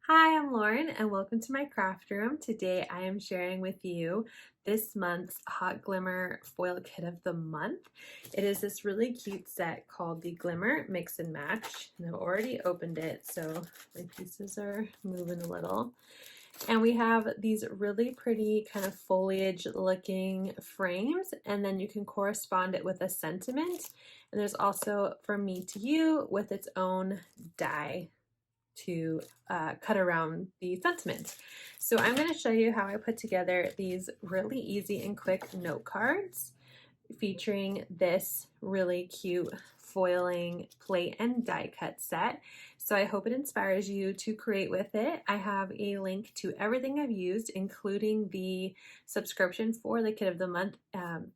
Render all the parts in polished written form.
Hi, I'm Lauren and welcome to my craft room. Today I am sharing with you this month's Hot Glimmer Foil Kit of the Month. It is this really cute set called the Glimmer Mix and Match, and I've already opened it, so my pieces are moving a little. And we have these really pretty kind of foliage looking frames, and then you can correspond it with a sentiment. And there's also From Me to You with its own die to cut around the sentiment. So I'm going to show you how I put together these really easy and quick note cards featuring this really cute foiling plate and die cut set. So I hope it inspires you to create with it. I have a link to everything I've used, including the subscription for the Kit of the Month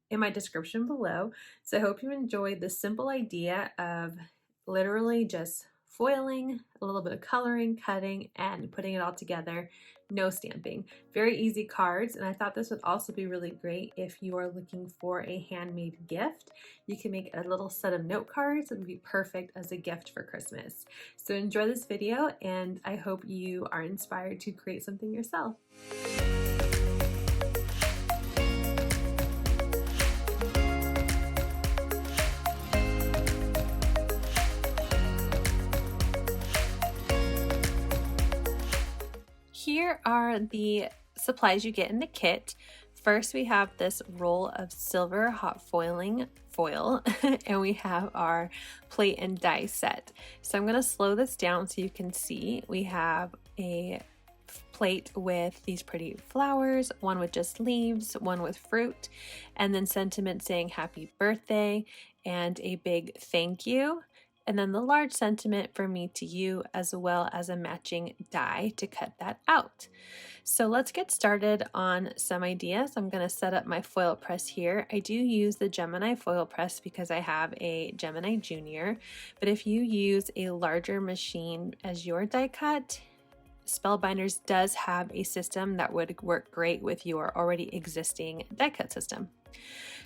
in my description below. So I hope you enjoyed the simple idea of literally just foiling, a little bit of coloring, cutting, and putting it all together. No stamping. Very easy cards, and I thought this would also be really great if you are looking for a handmade gift. You can make a little set of note cards that would be perfect as a gift for Christmas. So enjoy this video, and I hope you are inspired to create something yourself. Here are the supplies you get in the kit. First, we have this roll of silver hot foiling foil, and we have our plate and die set. So I'm going to slow this down so you can see. We have a plate with these pretty flowers, one with just leaves, one with fruit, and then sentiment saying happy birthday and a big thank you. And then the large sentiment For Me to You, as well as a matching die to cut that out. So let's get started on some ideas. I'm going to set up my foil press here. I do use the Gemini foil press because I have a Gemini Junior, but if you use a larger machine as your die cut, Spellbinders does have a system that would work great with your already existing die cut system.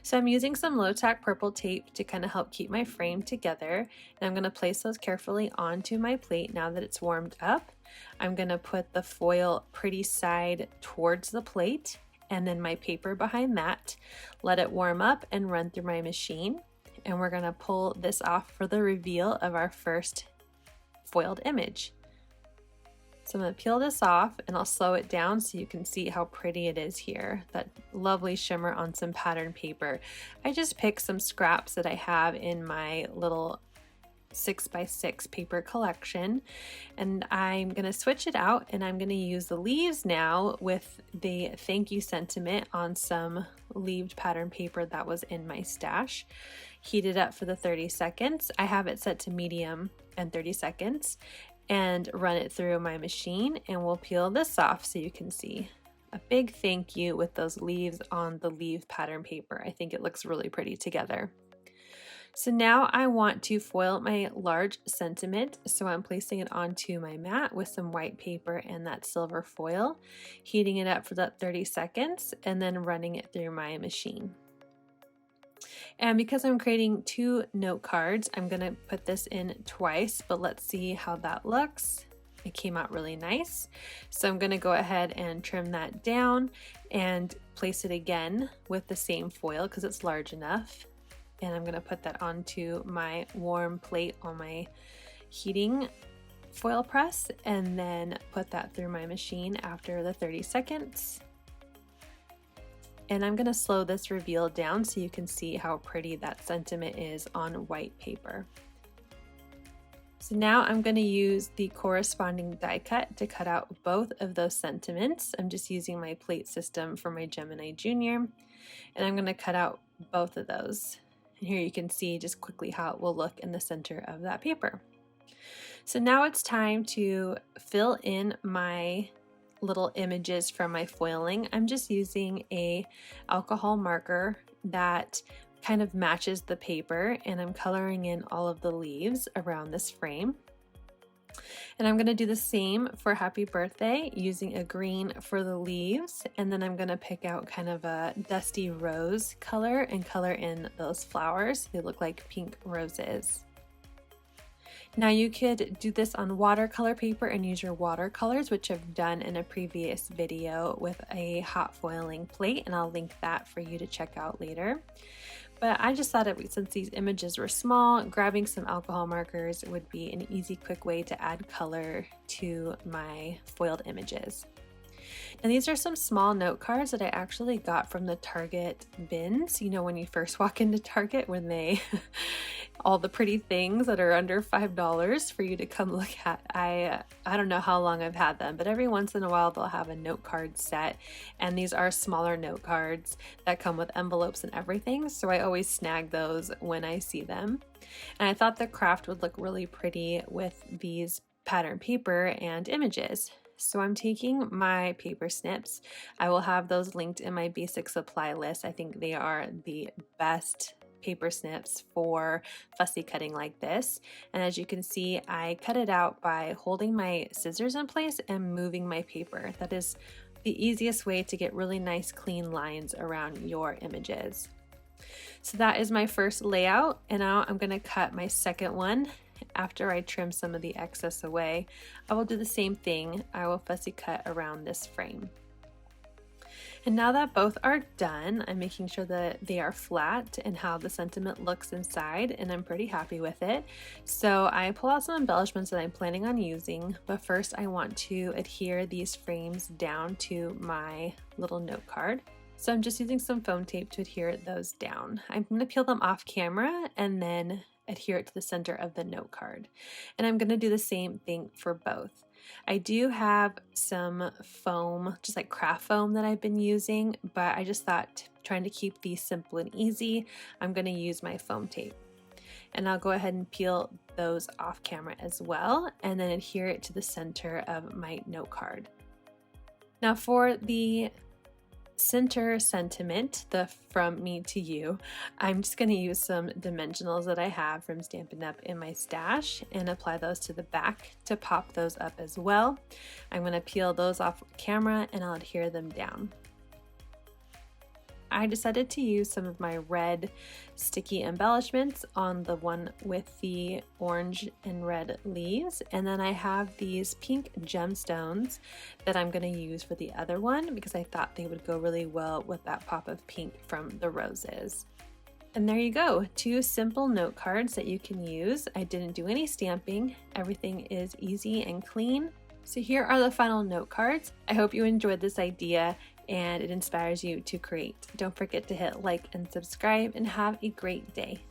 So I'm using some low tack purple tape to kind of help keep my frame together, and I'm going to place those carefully onto my plate now that it's warmed up. I'm going to put the foil pretty side towards the plate and then my paper behind that, let it warm up and run through my machine, and we're going to pull this off for the reveal of our first foiled image. So I'm going to peel this off and I'll slow it down so you can see how pretty it is here. That lovely shimmer on some pattern paper. I just picked some scraps that I have in my little 6x6 paper collection, and I'm going to switch it out, and I'm going to use the leaves now with the thank you sentiment on some leaved pattern paper that was in my stash. Heat it up for the 30 seconds. I have it set to medium and 30 seconds. And run it through my machine, and we'll peel this off so you can see a big thank you with those leaves on the leaf pattern paper. I think it looks really pretty together. So now I want to foil my large sentiment, so I'm placing it onto my mat with some white paper and that silver foil, heating it up for that 30 seconds, and then running it through my machine. And because I'm creating 2 note cards, I'm going to put this in twice, but let's see how that looks. It came out really nice. So I'm going to go ahead and trim that down and place it again with the same foil because it's large enough. And I'm going to put that onto my warm plate on my heating foil press, and then put that through my machine after the 30 seconds. And I'm going to slow this reveal down so you can see how pretty that sentiment is on white paper. So now I'm going to use the corresponding die cut to cut out both of those sentiments. I'm just using my plate system for my Gemini Junior, and I'm going to cut out both of those. And here you can see just quickly how it will look in the center of that paper. So now it's time to fill in my little images from my foiling. I'm just using a alcohol marker that kind of matches the paper, and I'm coloring in all of the leaves around this frame. And I'm going to do the same for happy birthday using a green for the leaves, and then I'm going to pick out kind of a dusty rose color and color in those flowers. They look like pink roses. Now you could do this on watercolor paper and use your watercolors, which I've done in a previous video with a hot foiling plate, and I'll link that for you to check out later. But I just thought since these images were small, grabbing some alcohol markers would be an easy, quick way to add color to my foiled images. And these are some small note cards that I actually got from the Target bins. You know, when you first walk into Target, when they all the pretty things that are under $5 for you to come look at. I don't know how long I've had them, but every once in a while they'll have a note card set, and these are smaller note cards that come with envelopes and everything, so I always snag those when I see them. And I thought the craft would look really pretty with these pattern paper and images. So I'm taking my paper snips. I will have those linked in my basic supply list. I think they are the best paper snips for fussy cutting like this. And as you can see, I cut it out by holding my scissors in place and moving my paper. That is the easiest way to get really nice clean lines around your images. So that is my first layout, and now I'm going to cut my second one. After I trim some of the excess away, I will do the same thing. I will fussy cut around this frame. And now that both are done, I'm making sure that they are flat and how the sentiment looks inside, and I'm pretty happy with it. So I pull out some embellishments that I'm planning on using, but first I want to adhere these frames down to my little note card. So I'm just using some foam tape to adhere those down. I'm going to peel them off camera and then adhere it to the center of the note card. And I'm going to do the same thing for both. I do have some foam, just like craft foam that I've been using, but I just thought, trying to keep these simple and easy, I'm going to use my foam tape. And I'll go ahead and peel those off camera as well, and then adhere it to the center of my note card. Now for the center sentiment, the from me to you, I'm just going to use some dimensionals that I have from Stampin' Up in my stash and apply those to the back to pop those up as well. I'm going to peel those off camera and I'll adhere them down. I decided to use some of my red sticky embellishments on the one with the orange and red leaves, and then I have these pink gemstones that I'm going to use for the other one because I thought they would go really well with that pop of pink from the roses. And there you go, 2 simple note cards that you can use. I didn't do any stamping, everything is easy and clean. So here are the final note cards. I hope you enjoyed this idea and it inspires you to create. Don't forget to hit like and subscribe, and have a great day.